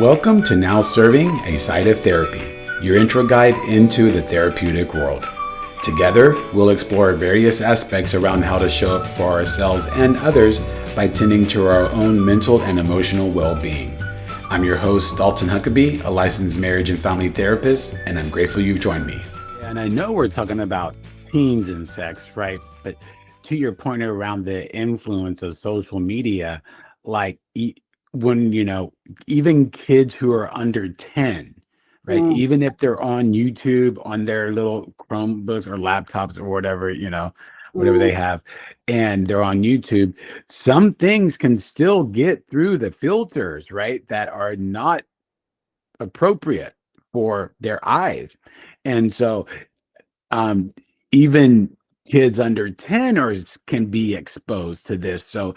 Welcome to Now Serving, a Side of Therapy, your intro guide into the therapeutic world. Together, we'll explore various aspects around how to show up for ourselves and others by tending to our own mental and emotional well-being. I'm your host, Dalton Huckabee, a licensed marriage and family therapist, and I'm grateful you've joined me. And I know we're talking about teens and sex, right? But to your point around the influence of social media, like when, even kids who are under 10, right? Mm, Even if they're on YouTube, on their little Chromebooks or laptops or whatever, whatever they mm, have, and they're on YouTube, some things can still get through the filters, right? That are not appropriate for their eyes. And so um, even kids under 10 can be exposed to this. So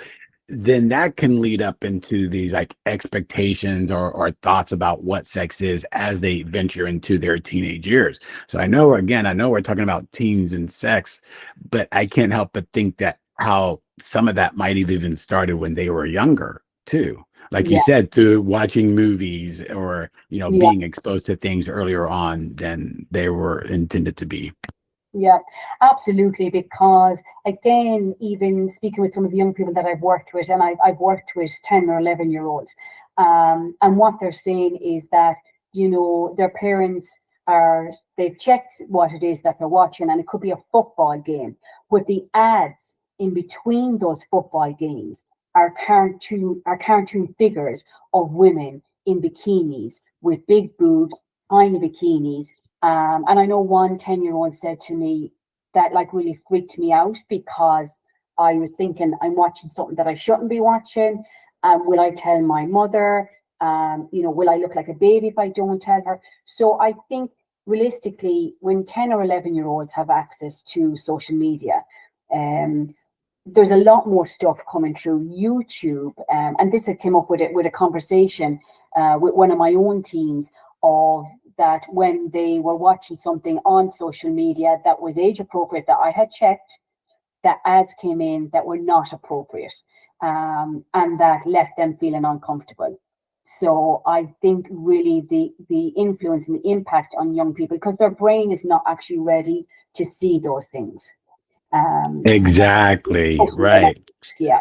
then that can lead up into the like expectations or thoughts about what sex is as they venture into their teenage years. So I know we're talking about teens and sex, but I can't help but think that how some of that might have even started when they were younger too. Like you yeah, said, through watching movies or, yeah, being exposed to things earlier on than they were intended to be. yeah, absolutely. Because again, even speaking with some of the young people that I've worked with, and I've worked with 10 or 11 year olds, and what they're saying is that, their parents they've checked what it is that they're watching, and it could be a football game, but the ads in between those football games are cartoon figures of women in bikinis with big boobs, tiny bikinis. And I know one 10-year-old said to me that like really freaked me out because I was thinking I'm watching something that I shouldn't be watching. Will I tell my mother? Will I look like a baby if I don't tell her? So I think realistically, when 10 or 11-year-olds have access to social media, um, there's a lot more stuff coming through YouTube. And this had came up with a conversation with one of my own teens of that when they were watching something on social media that was age appropriate that I had checked, that ads came in that were not appropriate, and that left them feeling uncomfortable. So I think really the influence and the impact on young people, because their brain is not actually ready to see those things. So Exactly, social media, right. yeah.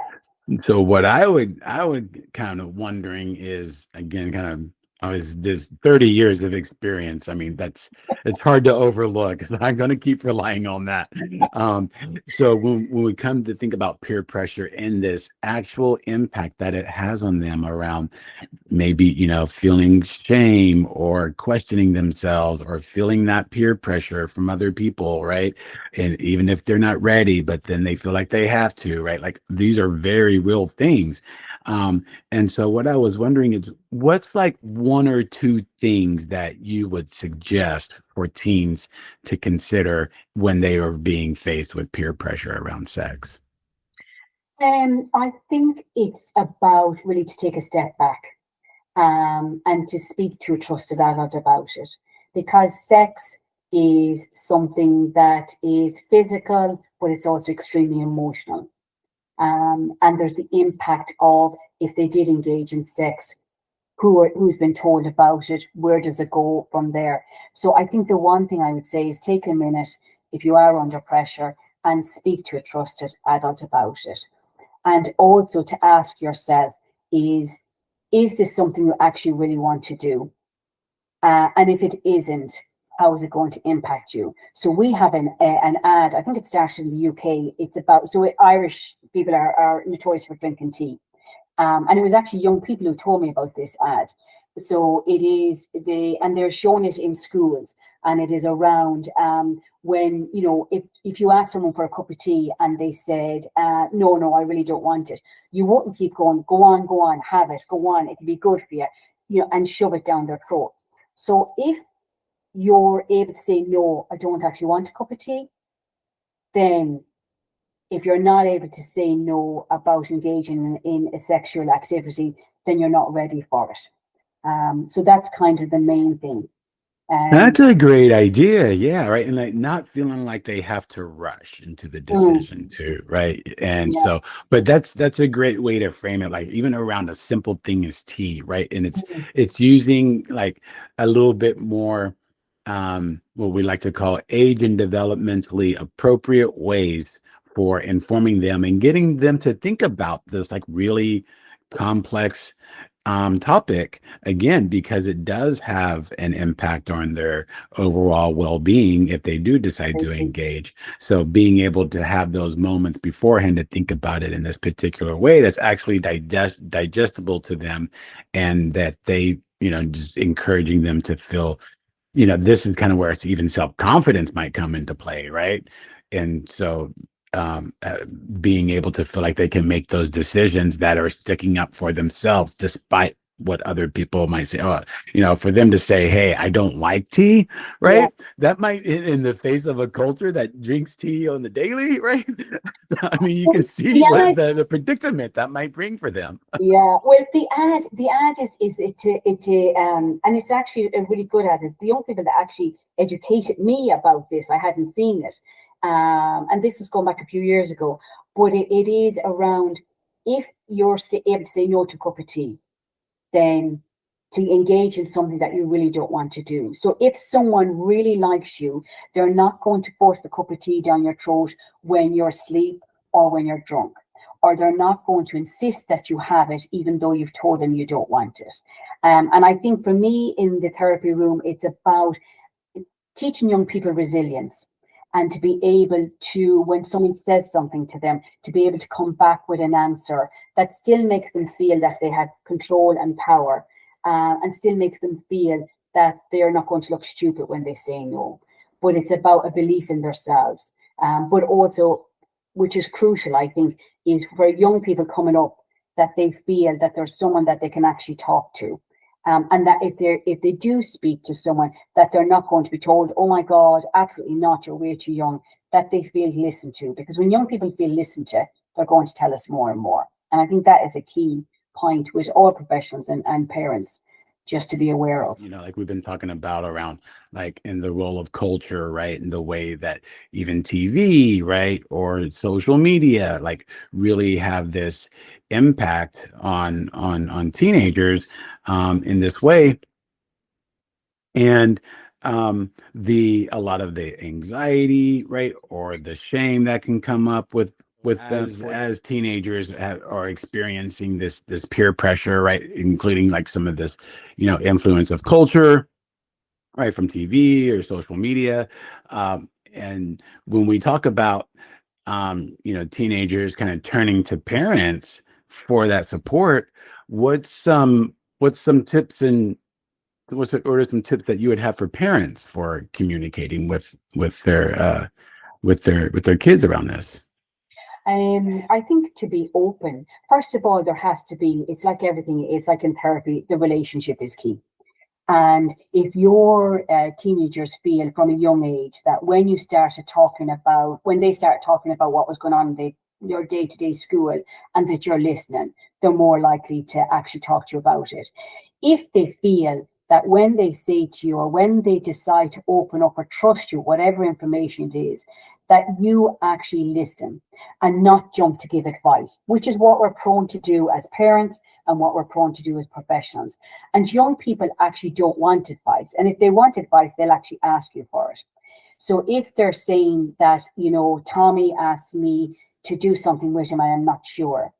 So what I would kind of wondering is again kind of I was this 30 years of experience. I mean, it's hard to overlook. So I'm going to keep relying on that. Um, so when we come to think about peer pressure and this actual impact that it has on them around maybe feeling shame or questioning themselves or feeling that peer pressure from other people, right? And even if they're not ready, but then they feel like they have to, right? Like these are very real things. And so what I was wondering is what's like one or two things that you would suggest for teens to consider when they are being faced with peer pressure around sex? I think it's about really to take a step back, and to speak to a trusted adult about it, because sex is something that is physical, but it's also extremely emotional. And there's the impact of if they did engage in sex, who's been told about it, where does it go from there? So I think the one thing I would say is take a minute if you are under pressure and speak to a trusted adult about it. And also to ask yourself is this something you actually really want to do? And if it isn't, how is it going to impact you? So we have an ad. I think it started in the UK. It's about Irish people are notorious for drinking tea, and it was actually young people who told me about this ad. So it is and they're showing it in schools, and it is around when if you ask someone for a cup of tea and they said no, no, I really don't want it, you wouldn't keep going. Go on, have it. Go on, it can be good for you, and shove it down their throats. So if you're able to say no, I don't actually want a cup of tea, then if you're not able to say no about engaging in a sexual activity, then you're not ready for it. So that's kind of the main thing. Um, That's a great idea. Yeah, right. And like not feeling like they have to rush into the mm, decision too, right? And yeah, so, but that's a great way to frame it, like even around a simple thing as tea, right? And mm, it's using like a little bit more what we like to call age and developmentally appropriate ways for informing them and getting them to think about this like really complex topic again because it does have an impact on their overall well-being if they do decide to absolutely. engage. So being able to have those moments beforehand to think about it in this particular way that's actually digestible to them, and that they, just encouraging them to feel, this is kind of where it's even self-confidence might come into play, right? And so um, uh, being able to feel like they can make those decisions that are sticking up for themselves despite what other people might say. Oh, for them to say, hey, I don't like tea, Yeah, right? That might, in the face of a culture that drinks tea on the daily, right? I mean, you can well, see the what ad, the predicament that might bring for them. yeah, well, the ad is and it's actually a really good ad. It's the young people that actually educated me about this. I hadn't seen it, and this is going back a few years ago. But it is around if you're able to say no to a cup of tea, than to engage in something that you really don't want to do. So if someone really likes you, they're not going to force the cup of tea down your throat when you're asleep or when you're drunk. Or they're not going to insist that you have it, even though you've told them you don't want it. And I think for me in the therapy room, it's about teaching young people resilience and to be able to, when someone says something to them, to be able to come back with an answer that still makes them feel that they have control and power, and still makes them feel that they're not going to look stupid when they say no. But it's about a belief in themselves. But also, which is crucial, I think, is for young people coming up that they feel that there's someone that they can actually talk to. And that if they do speak to someone, that they're not going to be told, "Oh my God, absolutely not, you're way too young." That they feel listened to, because when young people feel listened to, they're going to tell us more and more. And I think that is a key point with all professionals and parents just to be aware of. Like we've been talking about around like in the role of culture, right? And the way that even TV, right, or social media like really have this impact on teenagers in this way. And the a lot of the anxiety, right, or the shame that can come up with them as teenagers are experiencing this peer pressure, right, including like some of this influence of culture, right, from TV or social media. And when we talk about teenagers kind of turning to parents for that support, what's some tips and what are some tips that you would have for parents for communicating with their kids around this? I think to be open, first of all, there has to be, it's like everything, it's like in therapy, the relationship is key. And if your teenagers feel from a young age that when they start talking about what was going on in your day to day school, and that you're listening, they're more likely to actually talk to you about it. If they feel that when they say to you, or when they decide to open up or trust you, whatever information it is, that you actually listen and not jump to give advice, which is what we're prone to do as parents and what we're prone to do as professionals. And young people actually don't want advice. And if they want advice, they'll actually ask you for it. So if they're saying that, Tommy asked me to do something with him, I am not sure.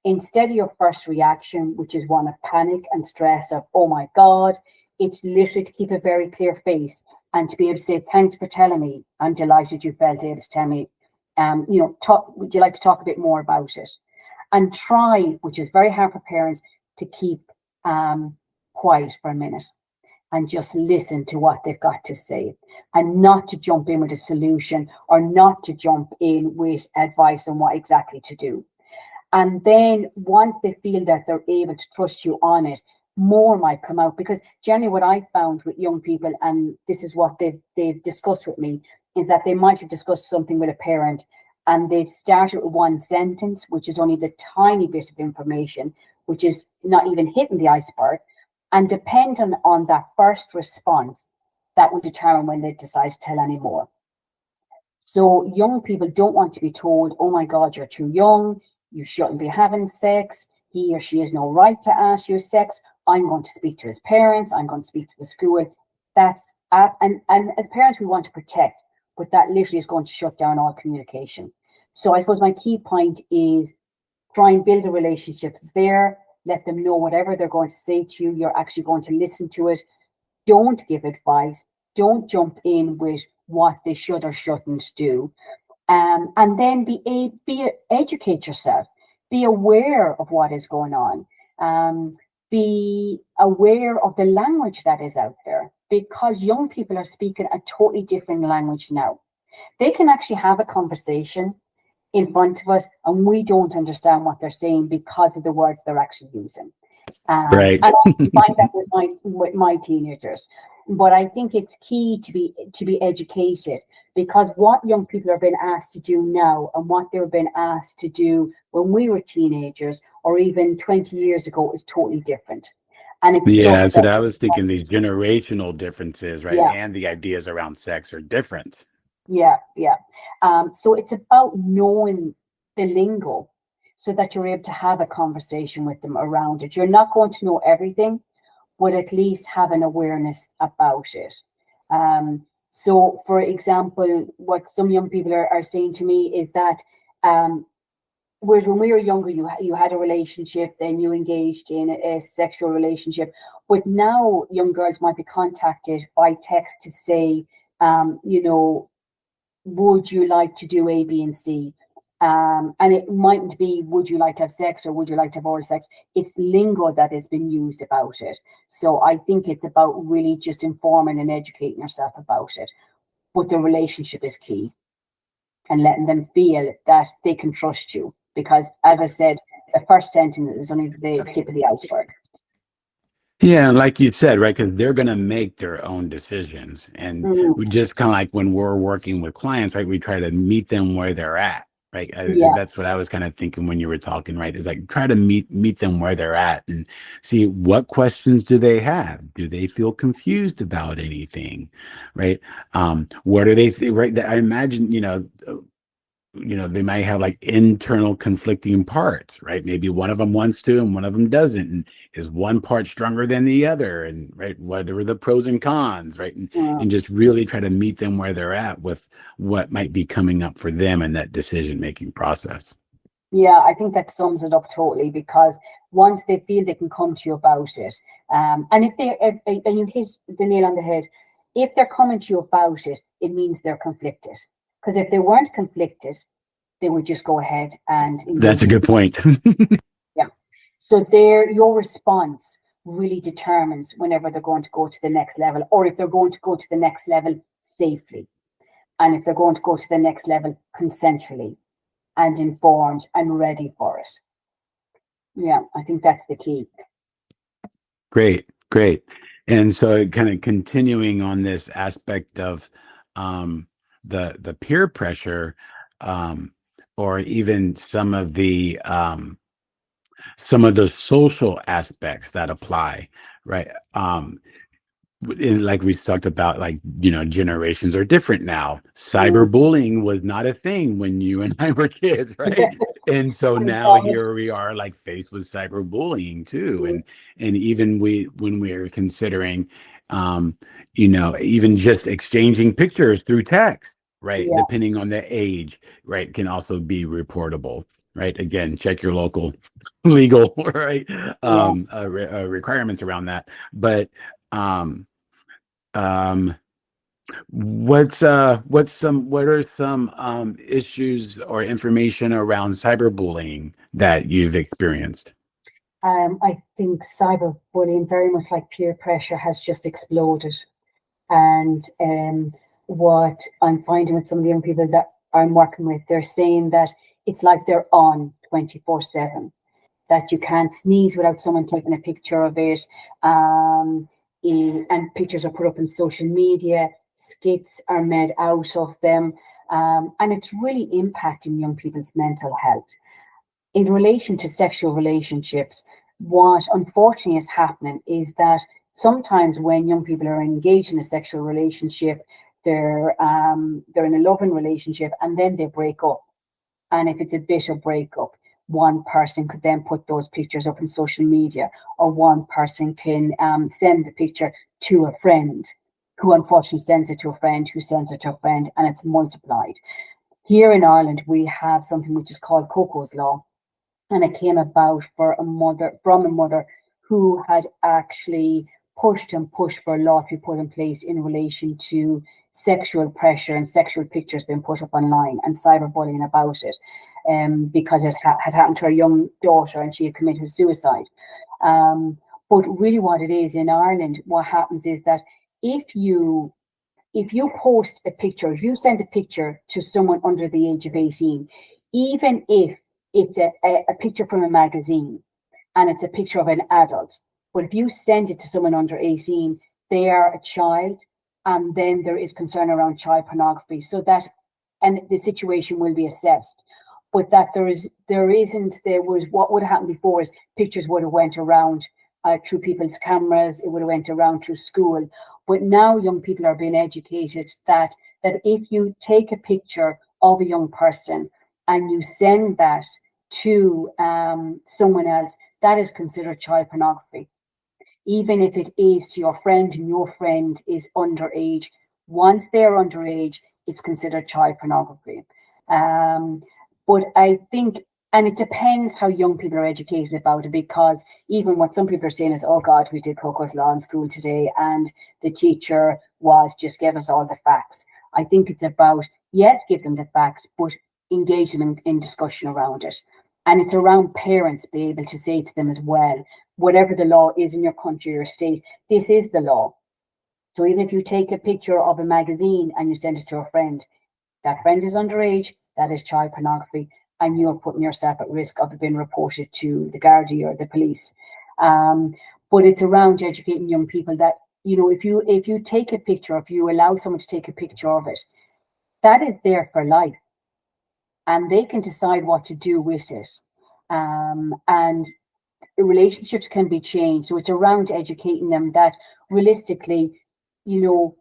Instead of your first reaction, which is one of panic and stress of, oh my God, it's literally to keep a very clear face and to be able to say, thanks for telling me. I'm delighted you felt able to tell me. Would you like to talk a bit more about it? And try, which is very hard for parents, to keep quiet for a minute and just listen to what they've got to say, and not to jump in with a solution or not to jump in with advice on what exactly to do. And then once they feel that they're able to trust you on it, more might come out. Because generally what I found with young people, and this is what they've discussed with me, is that they might have discussed something with a parent and they've started with one sentence, which is only the tiny bit of information, which is not even hitting the iceberg. And depending on that first response, that will determine when they decide to tell any more. So young people don't want to be told, oh my God, you're too young, you shouldn't be having sex, he or she has no right to ask you sex, I'm going to speak to his parents, I'm going to speak to the school. That's and as parents we want to protect, but that literally is going to shut down all communication. So I suppose my key point is try and build a relationship there, let them know whatever they're going to say to you, you're actually going to listen to it. Don't give advice, don't jump in with what they should or shouldn't do. And then educate yourself, be aware of what is going on, be aware of the language that is out there, because young people are speaking a totally different language now. They can actually have a conversation in front of us and we don't understand what they're saying because of the words they're actually using. Right. And I find that with my teenagers. But I think it's key to be educated, because what young people are being asked to do now and what they were being asked to do when we were teenagers or even 20 years ago is totally different. And it's Yeah, stuff that's that, what I was thinking. These generational differences, right? yeah, And the ideas around sex are different. yeah. So it's about knowing the lingo so that you're able to have a conversation with them around it. You're not going to know everything, but at least have an awareness about it. So, for example, what some young people are saying to me is that whereas when we were younger, you had a relationship, then you engaged in a sexual relationship. But now young girls might be contacted by text to say, would you like to do A, B, and C? And it mightn't be, would you like to have sex or would you like to have oral sex? It's lingo that has been used about it. So I think it's about really just informing and educating yourself about it. But the relationship is key, and letting them feel that they can trust you. Because as I said, the first sentence is only the tip of the iceberg. Yeah, and like you said, right? Because they're going to make their own decisions. And we just kind of like when we're working with clients, right? We try to meet them where they're at, right? Yeah, That's what I was kind of thinking when you were talking, right? It's like try to meet them where they're at and see what questions do they have? Do they feel confused about anything, right? What are they, right? I imagine, they might have like internal conflicting parts, right? Maybe one of them wants to and one of them doesn't. And is one part stronger than the other? And right, what are the pros and cons, right? And just really try to meet them where they're at with what might be coming up for them in that decision-making process. yeah, I think that sums it up totally, because once they feel they can come to you about it, and and you hit the nail on the head, if they're coming to you about it, it means they're conflicted. Because if they weren't conflicted, they would just go ahead and That's engage a in. good point. Yeah. So your response really determines whenever they're going to go to the next level, or if they're going to go to the next level safely, and if they're going to go to the next level consensually and informed and ready for it. Yeah, I think that's the key. Great, great. And so kind of continuing on this aspect of the peer pressure, um, or even some of those social aspects that apply, right? Like we talked about, like, generations are different now. Cyberbullying was not a thing when you and I were kids, right? And so now here we are, like, faced with cyberbullying too. And even when we're considering, even just exchanging pictures through text, right? Yeah, Depending on the age, right, can also be reportable, right? Again, check your local legal, right? yeah. Requirements around that. But um, what are some issues or information around cyberbullying that you've experienced? I think cyberbullying, very much like peer pressure, has just exploded. And what I'm finding with some of the young people that I'm working with, they're saying that it's like they're on 24/7, that you can't sneeze without someone taking a picture of it. And pictures are put up in social media, skits are made out of them. And it's really impacting young people's mental health. In relation to sexual relationships, what unfortunately is happening is that sometimes when young people are engaged in a sexual relationship, they're in a loving relationship, and then they break up. And if it's a bitter breakup, one person could then put those pictures up in social media, or one person can send the picture to a friend, who unfortunately sends it to a friend, who sends it to a friend, and it's multiplied. Here in Ireland, we have something which is called Coco's Law, and it came about from a mother who had actually pushed and pushed for a law to be put in place in relation to sexual pressure and sexual pictures being put up online and cyberbullying about it, because it had happened to her young daughter and she had committed suicide. But really what it is in Ireland, what happens is that if you post a picture, if you send a picture to someone under the age of 18, even if it's a picture from a magazine and it's a picture of an adult, but if you send it to someone under 18, they are a child, and then there is concern around child pornography. So that, and the situation will be assessed. But that there was, what would happen before is pictures would have went around through people's cameras, it would have went around through school. But now young people are being educated that if you take a picture of a young person and you send that to someone else, that is considered child pornography. Even if it is to your friend and your friend is underage, once they're underage, it's considered child pornography. But I think, and it depends how young people are educated about it, because even what some people are saying is, oh God, we did Coco's Law in school today and the teacher just gave us all the facts. I think it's about, yes, give them the facts, but engage them in discussion around it. And it's around parents being able to say to them as well, whatever the law is in your country or state, this is the law. So even if you take a picture of a magazine and you send it to a friend, that friend is underage, that is child pornography, and you are putting yourself at risk of being reported to the Gardaí or the police. But it's around educating young people that, if you take a picture, if you allow someone to take a picture of it, that is there for life, and they can decide what to do with it. And relationships can be changed. So it's around educating them that realistically, if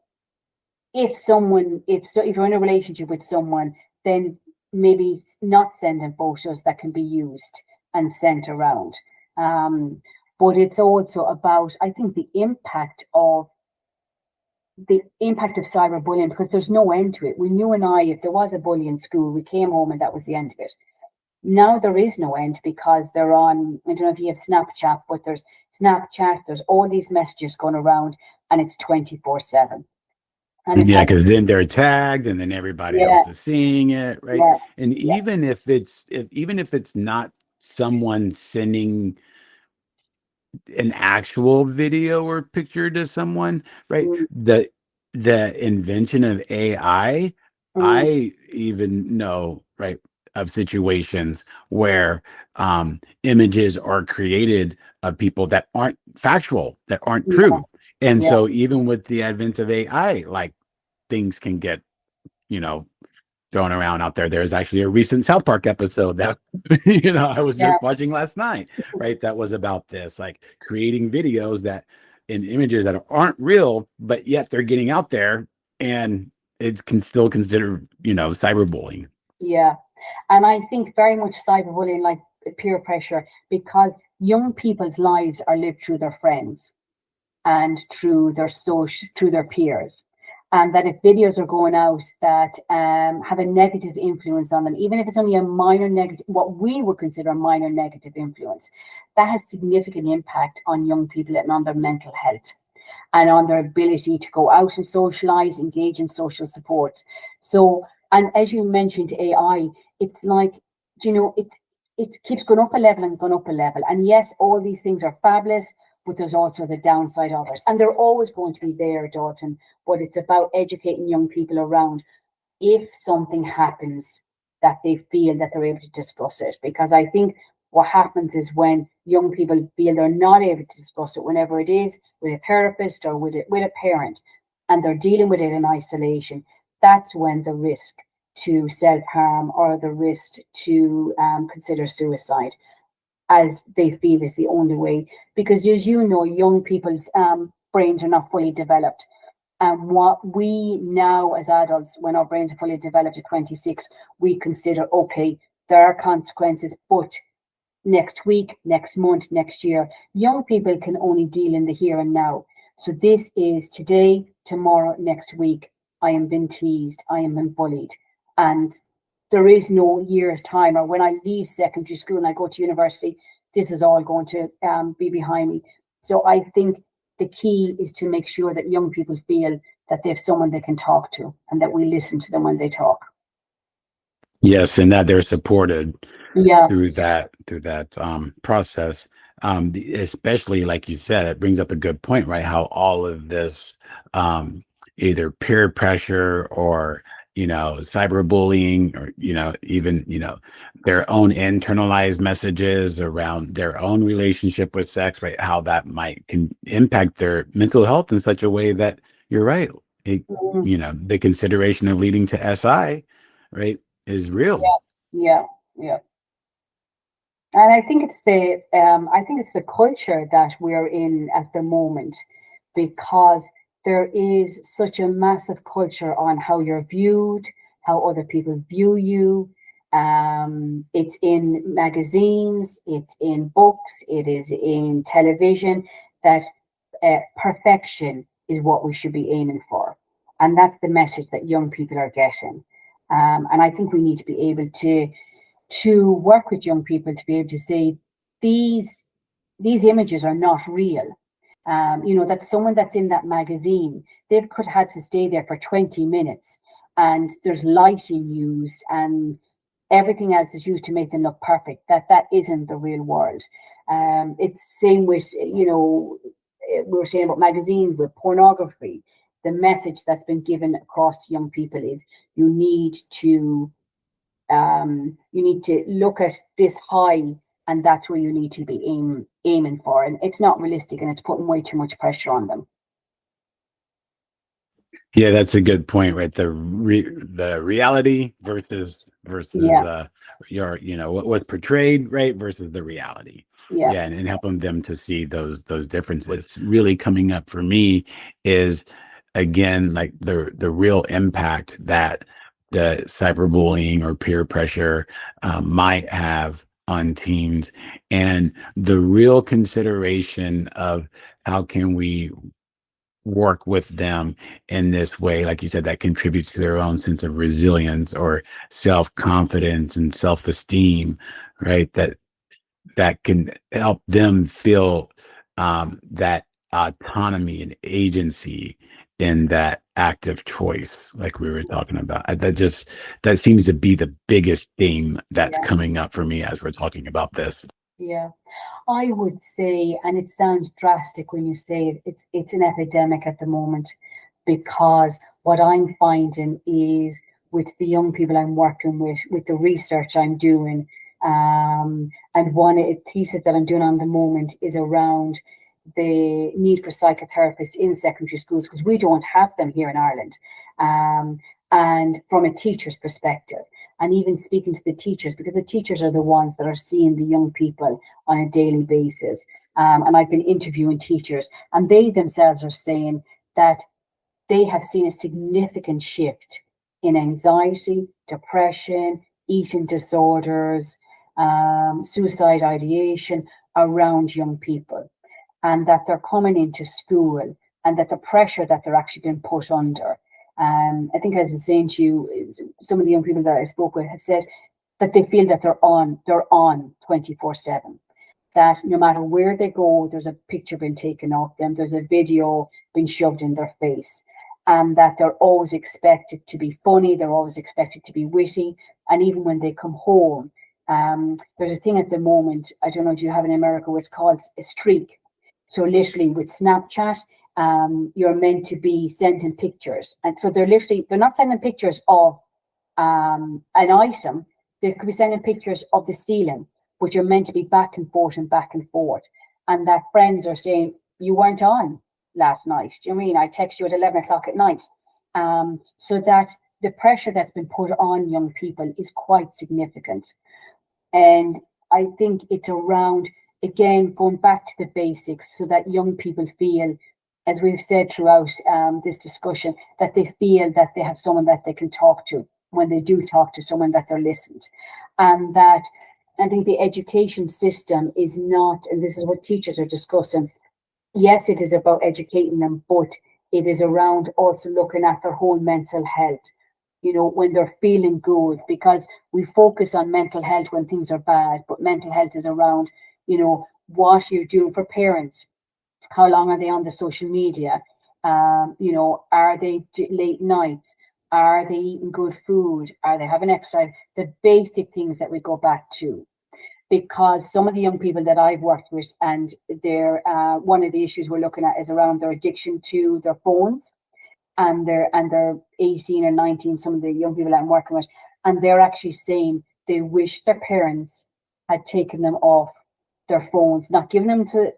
you're in a relationship with someone, then maybe not sending photos that can be used and sent around. But it's also about, I think, the impact of cyberbullying, because there's no end to it. When you and I, if there was a bully in school, we came home and that was the end of it. Now there is no end, because they're on, I don't know if you have Snapchat, but there's Snapchat, there's all these messages going around, and it's 24/7. And Yeah, because then they're tagged and then everybody else is seeing it, right? Yeah, And even if it's not someone sending an actual video or picture to someone, right? mm, The invention of AI, mm, I even know, right, of situations where images are created of people that aren't factual, that aren't yeah, true. And yeah, so even with the advent of AI, like, things can get, you know, thrown around out there. There's actually a recent South Park episode that I was yeah, just watching last night, right? That was about this, like creating videos that in images that aren't real, but yet they're getting out there, and it can still consider, cyberbullying. yeah. And I think very much cyberbullying, like peer pressure, because young people's lives are lived through their friends and through their peers. And that if videos are going out that have a negative influence on them, even if it's only a minor negative, what we would consider a minor negative influence, that has significant impact on young people and on their mental health and on their ability to go out and socialize, engage in social support. So, and as you mentioned, AI, it's like, it keeps going up a level and going up a level. And yes, all these things are fabulous, but there's also the downside of it. And they're always going to be there, Dalton, but it's about educating young people around, if something happens, that they feel that they're able to discuss it. Because I think what happens is when young people feel they're not able to discuss it, whenever it is with a therapist or with a parent, and they're dealing with it in isolation, that's when the risk to self-harm or the risk to consider suicide, as they feel is the only way. Because as you know, young people's brains are not fully developed. And what we now as adults, when our brains are fully developed at 26, we consider, okay, there are consequences, but next week, next month, next year, young people can only deal in the here and now. So this is today, tomorrow, next week. I am being teased, I am being bullied. And there is no year's time, or when I leave secondary school and I go to university, this is all going to be behind me. So I think the key is to make sure that young people feel that they have someone they can talk to and that we listen to them when they talk. Yes, and that they're supported Yeah. through that process. Especially like you said, it brings up a good point, right? How all of this either peer pressure or cyberbullying, or even their own internalized messages around their own relationship with sex, right? How that can impact their mental health in such a way that you're right. The consideration of leading to SI, right, is real. Yeah. And I think it's the culture that we're in at the moment, because there is such a massive culture on how you're viewed, how other people view you. It's in magazines, it's in books, it is in television, that perfection is what we should be aiming for, and that's the message that young people are getting. And I think we need to be able to work with young people to be able to say these images are not real. That someone that's in that magazine, they could have had to stay there for 20 minutes, and there's lighting used and everything else is used to make them look perfect. That isn't the real world. It's same with, we were saying about magazines, with pornography. The message that's been given across to young people is you need to look at this high, and that's where you need to be aiming for. And it's not realistic, and it's putting way too much pressure on them. Yeah, that's a good point, right? The reality versus what's portrayed, right, versus the reality. Yeah. And helping them to see those differences. What's really coming up for me is, again, like the real impact that the cyberbullying or peer pressure might have on teens, and the real consideration of how can we work with them in this way, like you said, that contributes to their own sense of resilience or self-confidence and self-esteem, right? That can help them feel that autonomy and agency in that active choice, like we were talking about. That seems to be the biggest theme that's coming up for me as we're talking about this. Yeah. I would say, and it sounds drastic when you say it, it's an epidemic at the moment, because what I'm finding is, with the young people I'm working with the research I'm doing, and one thesis that I'm doing on the moment is around the need for psychotherapists in secondary schools, because we don't have them here in Ireland, and from a teacher's perspective. And even speaking to the teachers, because the teachers are the ones that are seeing the young people on a daily basis. And I've been interviewing teachers, and they themselves are saying that they have seen a significant shift in anxiety, depression, eating disorders, suicide ideation around young people, and that they're coming into school, and that the pressure that they're actually being put under. I think I was saying to you, some of the young people that I spoke with have said that they feel that they're on 24/7. That no matter where they go, there's a picture being taken of them, there's a video being shoved in their face, and that they're always expected to be funny, they're always expected to be witty, and even when they come home, there's a thing at the moment, I don't know, do you have in America, where it's called a streak? So literally with Snapchat, you're meant to be sending pictures, and so they're not sending pictures of an item. They could be sending pictures of the ceiling, but you're meant to be back and forth and back and forth. And that friends are saying, you weren't on last night. Do you mean I text you at 11 o'clock at night? So that the pressure that's been put on young people is quite significant. And I think it's around, again, going back to the basics, so that young people feel as we've said throughout this discussion, that they feel that they have someone that they can talk to when they do talk to someone, that they're listened. And that I think the education system is not, and this is what teachers are discussing, yes, it is about educating them, but it is around also looking at their whole mental health, when they're feeling good, because we focus on mental health when things are bad, but mental health is around, what you're doing for parents. How long are they on the social media? Are they late nights? Are they eating good food? Are they having exercise? The basic things that we go back to, because some of the young people that I've worked with, and they're one of the issues we're looking at is around their addiction to their phones, and they're 18 or 19. Some of the young people that I'm working with, and they're actually saying they wish their parents had taken them off their phones, not given them too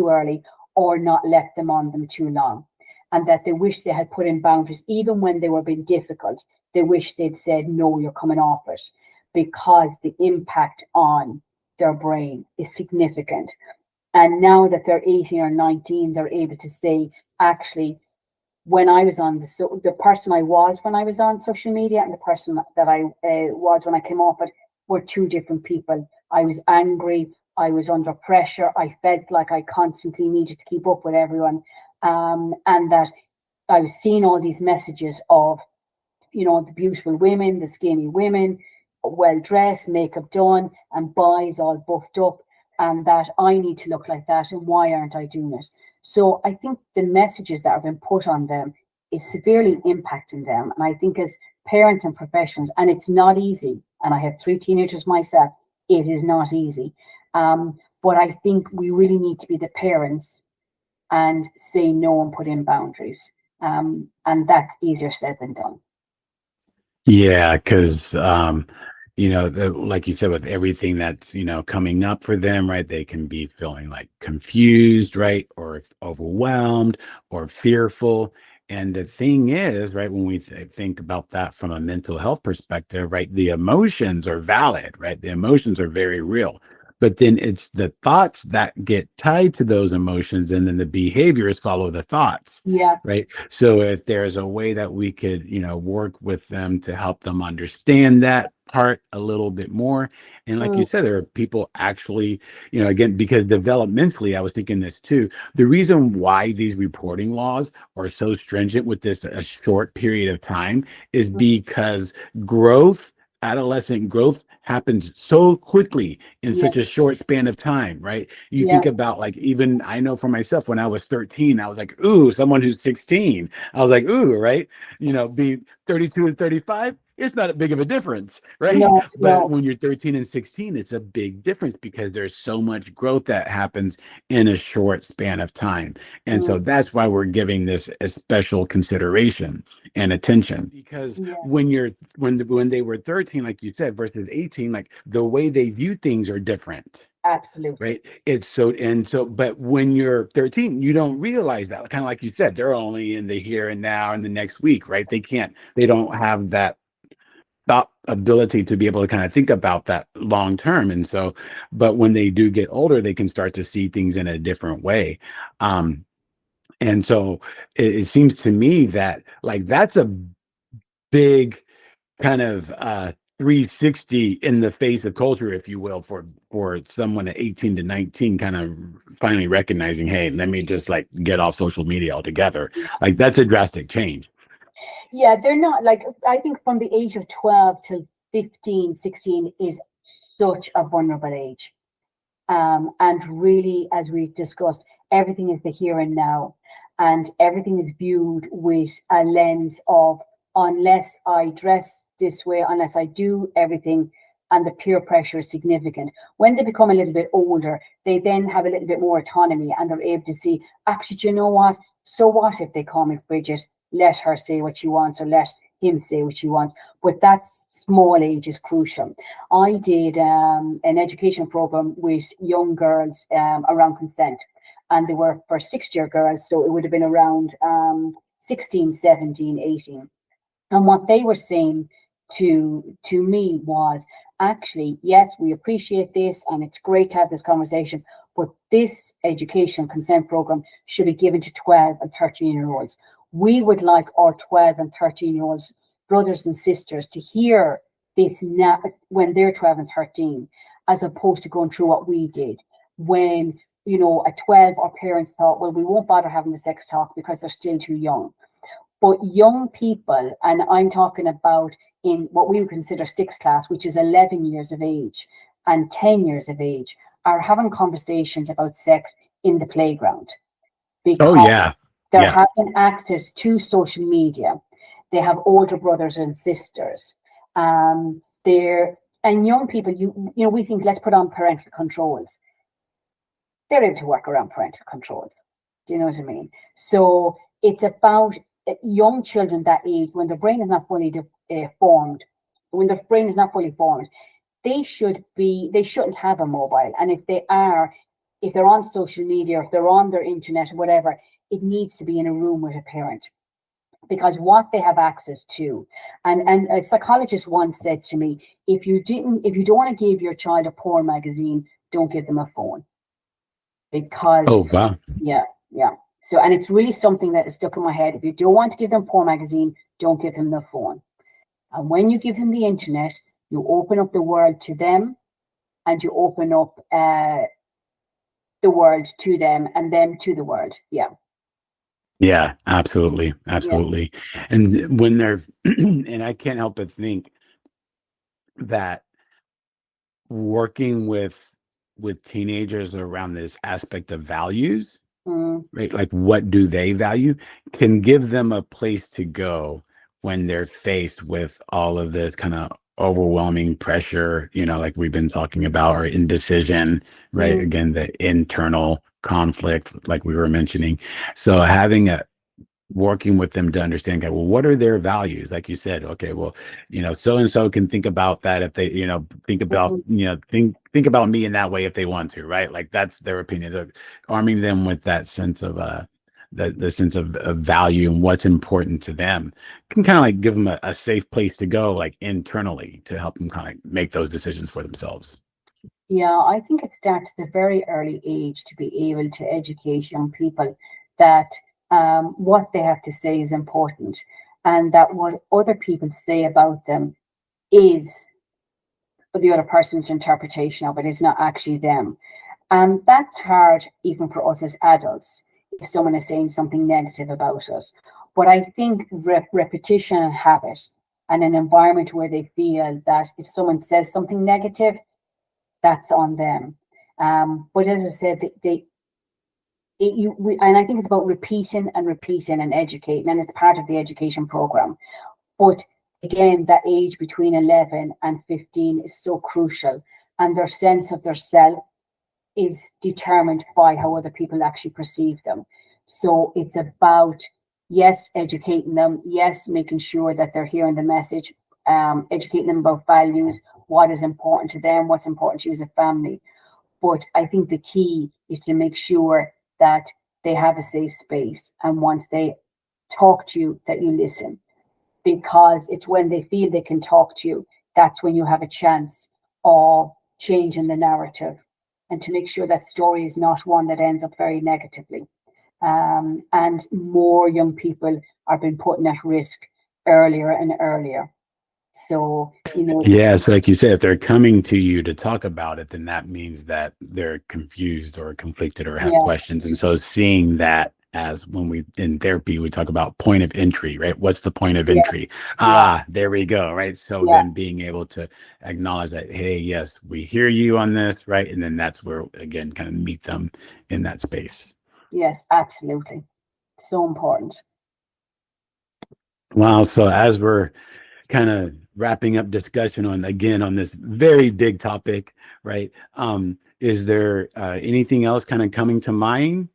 early, or not left them on them too long, and that they wish they had put in boundaries even when they were being difficult. They wish they'd said, no, you're coming off it, because the impact on their brain is significant. And now that they're 18 or 19, they're able to say, actually, when I was on the person I was when I was on social media and the person that I was when I came off it were two different people. I was angry. I was under pressure. I felt like I constantly needed to keep up with everyone. And that I was seeing all these messages of, the beautiful women, the skinny women, well dressed, makeup done, and boys all buffed up, and that I need to look like that, and why aren't I doing it? So I think the messages that have been put on them is severely impacting them. And I think as parents and professionals, and it's not easy, and I have 3 teenagers myself, it is not easy. But I think we really need to be the parents and say no and put in boundaries. And that's easier said than done. Yeah, because like you said, with everything that's coming up for them, right? They can be feeling like confused, right, or overwhelmed, or fearful. And the thing is, right, when we think about that from a mental health perspective, right, the emotions are valid, right? The emotions are very real. But then it's the thoughts that get tied to those emotions, and then the behaviors follow the thoughts, Yeah. right? So if there's a way that we could, work with them to help them understand that part a little bit more. And like you Mm, said, there are people actually, again, because developmentally, I was thinking this too. The reason why these reporting laws are so stringent with this a short period of time is mm, because growth, adolescent growth happens so quickly in yeah. such a short span of time, right? You Yeah. think about, like, even I know for myself, when I was 13, I was like, ooh, someone who's 16. I was like, ooh, right? Being 32 and 35, it's not a big of a difference, right? No, But no. when you're 13 and 16, it's a big difference because there's so much growth that happens in a short span of time. And so Mm, that's why we're giving this a special consideration and attention, because yeah. when they were 13, like you said, versus 18, like the way they view things are different, Absolutely. right? It's so, but when you're 13, you don't realize that. Kind of like you said, they're only in the here and now and the next week, right? They don't have that thought ability to be able to kind of think about that long term. And so, but when they do get older, they can start to see things in a different way. Um, and so it seems to me that, like, that's a big kind of 360 in the face of culture, if you will, for someone at 18 to 19, kind of finally recognizing, hey, let me just like get off social media altogether. Like, that's a drastic change. Yeah, they're not like, I think from the age of 12 to 15, 16 is such a vulnerable age. And really, as we've discussed, everything is the here and now, and everything is viewed with a lens of, unless I dress this way, unless I do everything, and the peer pressure is significant. When they become a little bit older, they then have a little bit more autonomy, and they're able to see, actually, do you know what? So what if they call me Bridget? Let her say what she wants, or let him say what she wants. But that small age is crucial. I did an education program with young girls around consent, and they were for 6th-year girls, so it would have been around 16, 17, 18. And what they were saying to me was, actually, yes, we appreciate this, and it's great to have this conversation, but this education consent program should be given to 12 and 13-year-olds. We would like our 12 and 13-year-olds brothers and sisters to hear this now when they're 12 and 13, as opposed to going through what we did when, you know, at 12 our parents thought, well, we won't bother having the sex talk because they're still too young. But young people, and I'm talking about in what we would consider sixth class, which is 11 years of age and 10 years of age, are having conversations about sex in the playground Oh because yeah. they're Yeah. having access to social media. They have older brothers and sisters. They're and young people, you know, we think let's put on parental controls. They're able to work around parental controls. Do you know what I mean? So it's about young children that age when their brain is not fully formed. When their brain is not fully formed, they shouldn't have a mobile. And if they are, if they're on social media, or if they're on their internet or whatever, it needs to be in a room with a parent. Because what they have access to, and a psychologist once said to me, if you don't want to give your child a porn magazine, don't give them a phone. Because Oh wow. yeah, yeah. So, and it's really something that is stuck in my head. If you don't want to give them porn magazine, don't give them the phone. And when you give them the internet, you open up the world to them, and you open up the world to them, and them to the world. Yeah, Yeah, absolutely. yeah. Absolutely. And when they're and I can't help but think that working with teenagers around this aspect of values, Mm, right? Like what do they value can give them a place to go when they're faced with all of this kind of overwhelming pressure, you know, like we've been talking about, or indecision, right? mm, Again, the internal conflict, like we were mentioning. So having a working with them to understand, okay, well, what are their values? Like you said, okay, well, you know, so and so can think about that if they, you know, think about, mm. you know, think about me in that way if they want to, right? Like that's their opinion. Arming them with that sense of the sense of value and what's important to them can kind of like give them a safe place to go, like internally, to help them kind of make those decisions for themselves. Yeah, I think it starts at a very early age to be able to educate young people that what they have to say is important, and that what other people say about them is the other person's interpretation of it, is not actually them. And that's hard even for us as adults if someone is saying something negative about us. But I think repetition and habit and an environment where they feel that if someone says something negative, that's on them. But as I said, and I think it's about repeating and repeating and educating, and it's part of the education program. But again, that age between 11 and 15 is so crucial, and their sense of their self is determined by how other people actually perceive them. So it's about, yes, educating them, yes, making sure that they're hearing the message, educating them about values, what is important to them, what's important to you as a family. But I think the key is to make sure that they have a safe space, and once they talk to you, that you listen, because it's when they feel they can talk to you, that's when you have a chance of changing the narrative, and to make sure that story is not one that ends up very negatively. And more young people are being put at risk earlier and earlier. So, you know, Yeah, so like you said, if they're coming to you to talk about it, then that means that they're confused or conflicted or have yeah, questions. And so seeing that, as when we in therapy we talk about point of entry, right? What's the point of entry? yes, yeah, Ah, there we go, right? So yeah, then being able to acknowledge that, hey, yes, we hear you on this, right? And then that's where again kind of meet them in that space. yes, absolutely. So important. Wow. So as we're kind of wrapping up discussion on again on this very big topic, right? Is there anything else kind of coming to mind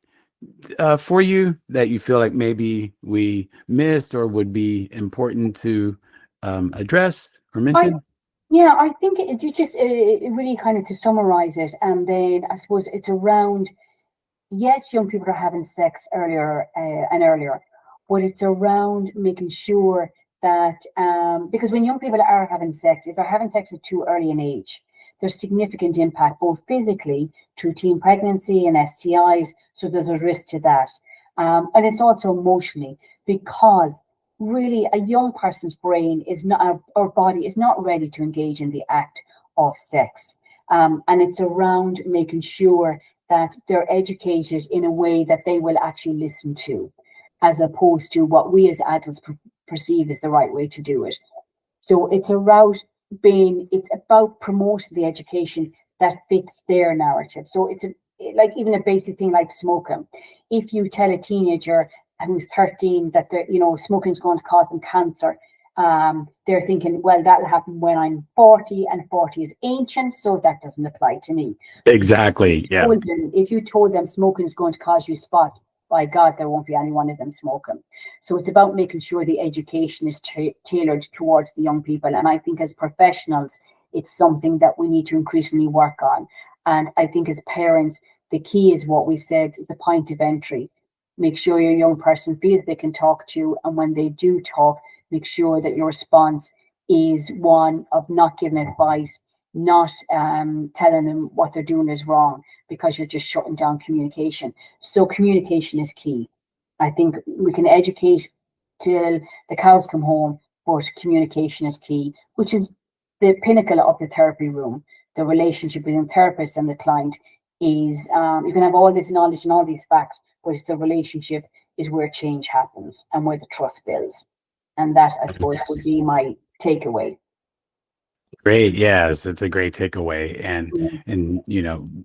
for you that you feel like maybe we missed or would be important to address or I mention? Yeah, I think you just it really kind of to summarize it, and then I suppose it's around, yes, young people are having sex earlier and earlier, but it's around making sure that because when young people are having sex, if they're having sex at too early an age, there's significant impact both physically through teen pregnancy and STIs, so there's a risk to that. And it's also emotionally, because really a young person's brain is not, or body is not ready to engage in the act of sex. And it's around making sure that they're educated in a way that they will actually listen to, as opposed to what we as adults perceive as the right way to do it. So it's about promoting the education that fits their narrative. So it's like even a basic thing like smoking. If you tell a teenager who's 13 that smoking is going to cause them cancer, they're thinking, well, that'll happen when I'm 40, and 40 is ancient, so that doesn't apply to me. Exactly. Yeah. If you told them smoking is going to cause you spots, by God, there won't be any one of them smoking. So it's about making sure the education is tailored towards the young people. And I think as professionals, it's something that we need to increasingly work on. And I think as parents, the key is what we said, the point of entry. Make sure your young person feels they can talk to you. And when they do talk, make sure that your response is one of not giving advice, not telling them what they're doing is wrong, because you're just shutting down communication. So communication is key. I think we can educate till the cows come home, but communication is key, which is the pinnacle of the therapy room. The relationship between the therapist and the client is, you can have all this knowledge and all these facts, but it's the relationship is where change happens and where the trust builds. And that, I suppose, would be my takeaway. Great. Yes, it's a great takeaway. Yeah. And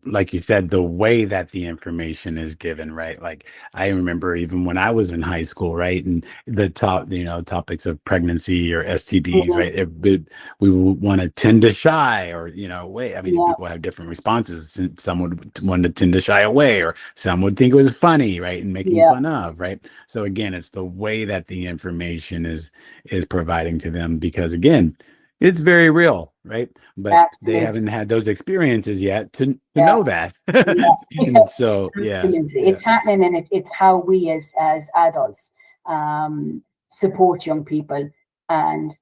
like you said, the way that the information is given, right? Like I remember even when I was in high school, right? And the topics of pregnancy or STDs, Mhm. right? We would want to tend to shy or, wait. I mean, Yeah, people have different responses. Some would want to tend to shy away, or some would think it was funny, right? And making yeah, fun of, right? So again, it's the way that the information is providing to them, because again, it's very real, right? But they absolutely. haven't had those experiences yet to Yeah, know that. yeah, yeah, And so, yeah, absolutely. yeah, It's happening, and it's how we as adults support young people and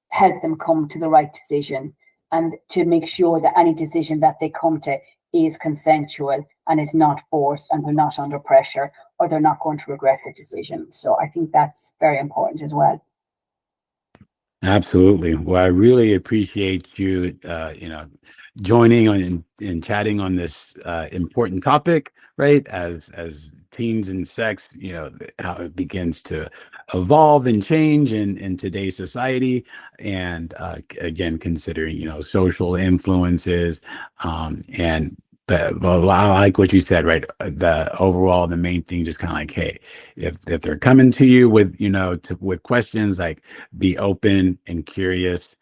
help them come to the right decision, and to make sure that any decision that they come to is consensual and is not forced, and they're not under pressure, or they're not going to regret the decision. So I think that's very important as well. absolutely. Well, I really appreciate you, joining on and chatting on this important topic, right? As teens and sex, how it begins to evolve and change in today's society, and again, considering social influences, and. But well, I like what you said, right? The main thing, just kind of like, hey, if they're coming to you with with questions, like be open and curious,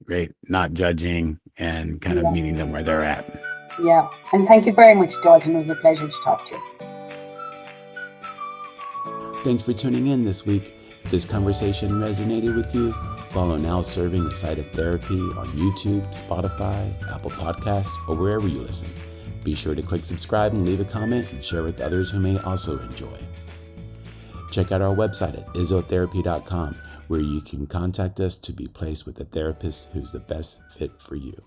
right? Not judging, and kind of Yeah, meeting them where they're at. yeah. And thank you very much, Dalton. It was a pleasure to talk to you. Thanks for tuning in this week. If this conversation resonated with you, follow Now Serving a Site of Therapy on YouTube, Spotify, Apple Podcasts, or wherever you listen. Be sure to click subscribe and leave a comment, and share with others who may also enjoy. Check out our website at izotherapy.com, where you can contact us to be placed with a therapist who's the best fit for you.